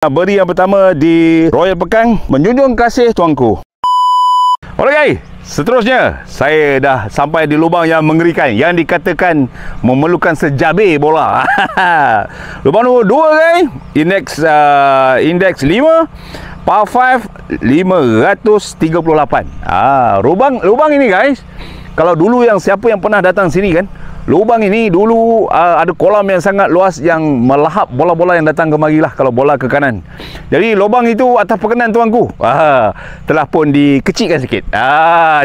Beri yang pertama di Royal Pekang, menjunjung kasih tuanku. Alright guys, seterusnya saya dah sampai di lubang yang mengerikan, yang dikatakan memerlukan sejabir bola. Lubang nombor 2 guys, indeks 5, par 5 538. Lubang ini guys, kalau dulu yang siapa yang pernah datang sini kan, lubang ini dulu ada kolam yang sangat luas yang melahap bola-bola yang datang kemari lah kalau bola ke kanan. Jadi lubang itu atas perkenan tuanku telah pun dikecilkan sikit.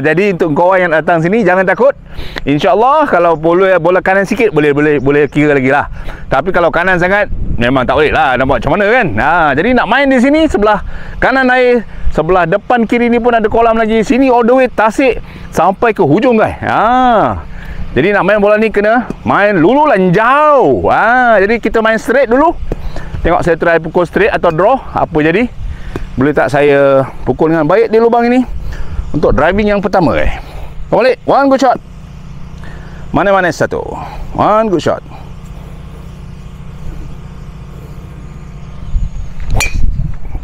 Jadi untuk kawan yang datang sini jangan takut. InsyaAllah kalau bola kanan sikit boleh kira lagi lah. Tapi kalau kanan sangat memang tak boleh lah, nak buat macam mana kan. Jadi nak main di sini sebelah kanan air, sebelah depan kiri ni pun ada kolam lagi. Sini all the way tasik sampai ke hujung guys. Jadi nak main bola ni kena main lulu lanjau. Jadi kita main straight dulu. Tengok saya try pukul straight atau draw, apa jadi. Boleh tak saya pukul dengan baik di lubang ini untuk driving yang pertama balik. One good shot. Mana-mana satu. One good shot.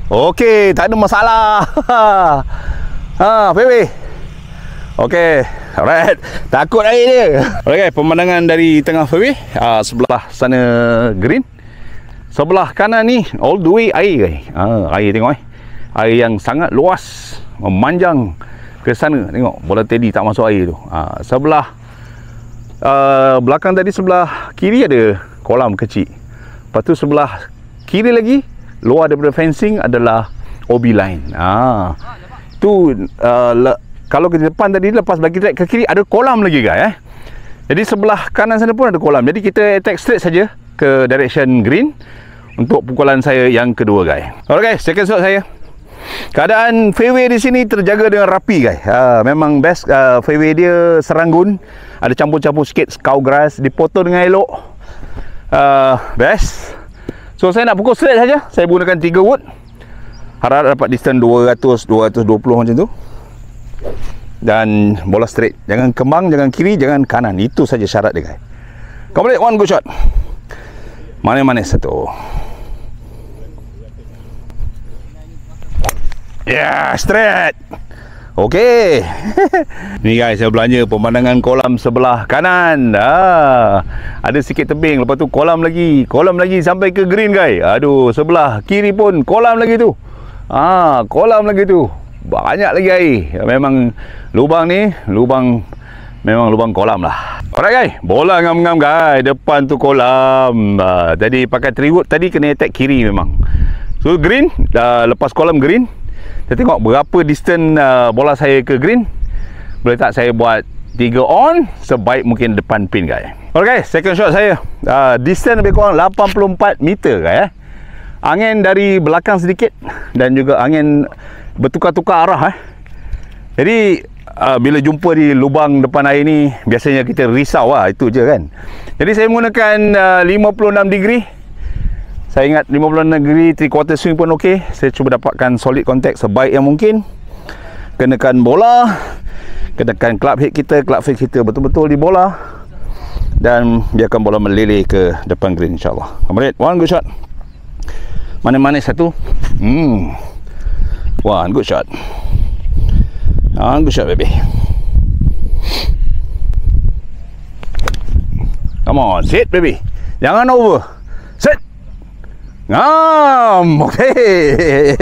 Okey, tak ada masalah. Fairway. Okey, alright. Takut air dia. Alright guys, pemandangan dari tengah fairway. Sebelah sana green, sebelah kanan ni all the way air guys. Air tengok air yang sangat luas, memanjang ke sana. Tengok bola teddy tak masuk air tu. Sebelah belakang tadi, sebelah kiri ada kolam kecil. Lepas tu sebelah kiri lagi, luar daripada fencing adalah OB line. Tu kalau ke depan tadi, lepas bagi track ke kiri ada kolam lagi guys. Jadi sebelah kanan sana pun ada kolam. Jadi kita attack straight saja ke direction green untuk pukulan saya yang kedua guys. Alright guys, second shot saya. Keadaan fairway di sini terjaga dengan rapi guys. Memang best. Fairway dia seranggun, ada campur-campur sikit cow grass, dipotong dengan elok. Best. So saya nak pukul straight saja. Saya gunakan 3 wood. Harap dapat distance 200-220 macam tu. Dan bola straight, jangan kembang, jangan kiri, jangan kanan. Itu saja syarat dia guys. Complete, one good shot. Mana-mana satu. Straight. Okey. Ni guys, saya belanja pemandangan kolam sebelah kanan. Ada sikit tebing, lepas tu kolam lagi sampai ke green guys. Aduh, sebelah kiri pun kolam lagi tu. Kolam lagi tu. Banyak lagi air. Memang lubang ni memang lubang kolam lah. Alright guys, bola ngam-ngam guys. Depan tu kolam. Tadi pakai 3 wood, tadi kena attack kiri memang. So green, lepas kolam green, kita tengok berapa distance bola saya ke green. Boleh tak saya buat 3 on, sebaik mungkin depan pin guys. Alright guys, second shot saya. Distance lebih kurang 84 meter guys. Angin dari belakang sedikit dan juga angin bertukar-tukar arah. Jadi bila jumpa di lubang depan air ni, biasanya kita risau lah, itu je kan. Jadi saya menggunakan 56 degree. Saya ingat 56 degree 3/4 swing pun okey. Saya cuba dapatkan solid contact sebaik yang mungkin. Kenakan bola, kenakan club head kita betul-betul di bola, dan biarkan bola meleleh ke depan green insyaAllah. Kemudian one good shot. Mana-mana satu. One good shot. One good shot baby. Come on, sit baby. Jangan over. Sit. Ngam. Okay.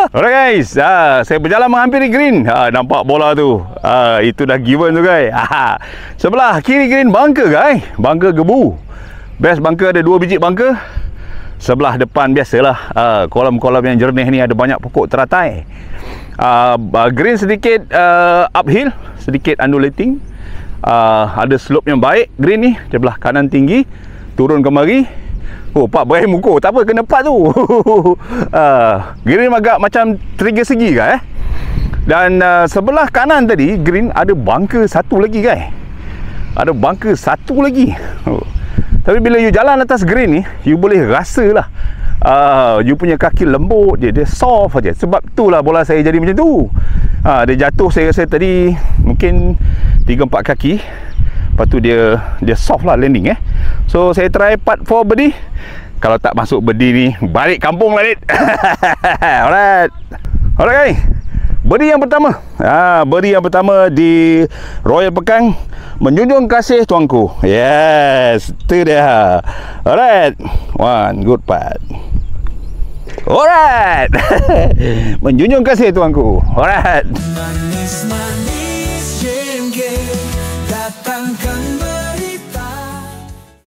Alright guys, saya berjalan menghampiri green. Nampak bola tu. Itu dah given tu guys. Sebelah kiri green bunker guys. Bunker gebu. Best bunker, ada 2 biji bunker. Sebelah depan biasalah, kolam-kolam yang jernih ni ada banyak pokok teratai. Green sedikit uphill, sedikit undulating. Ada slope yang baik green ni. Sebelah kanan tinggi, turun kemari. Pak berakhir muka, tak apa, kena part tu. Green agak macam 3 segi guys. Dan sebelah kanan tadi green ada bunker satu lagi guys. Ada bunker satu lagi. Tapi bila you jalan atas green ni, you boleh rasa lah you punya kaki lembut, dia soft aja. Sebab itulah bola saya jadi macam tu. Dia jatuh, saya rasa tadi mungkin 3-4 kaki. Lepas tu dia soft lah landing So saya try part 4 birdie. Kalau tak masuk bedi ni, balik kampung lah, Dit. Alright. Alright, guys. Bedi yang pertama. Bedi yang pertama di Royal Pekang, menjunjung kasih tuanku. Yes, itu dia. Alright. One good part. Alright. Menjunjung kasih tuanku. Alright.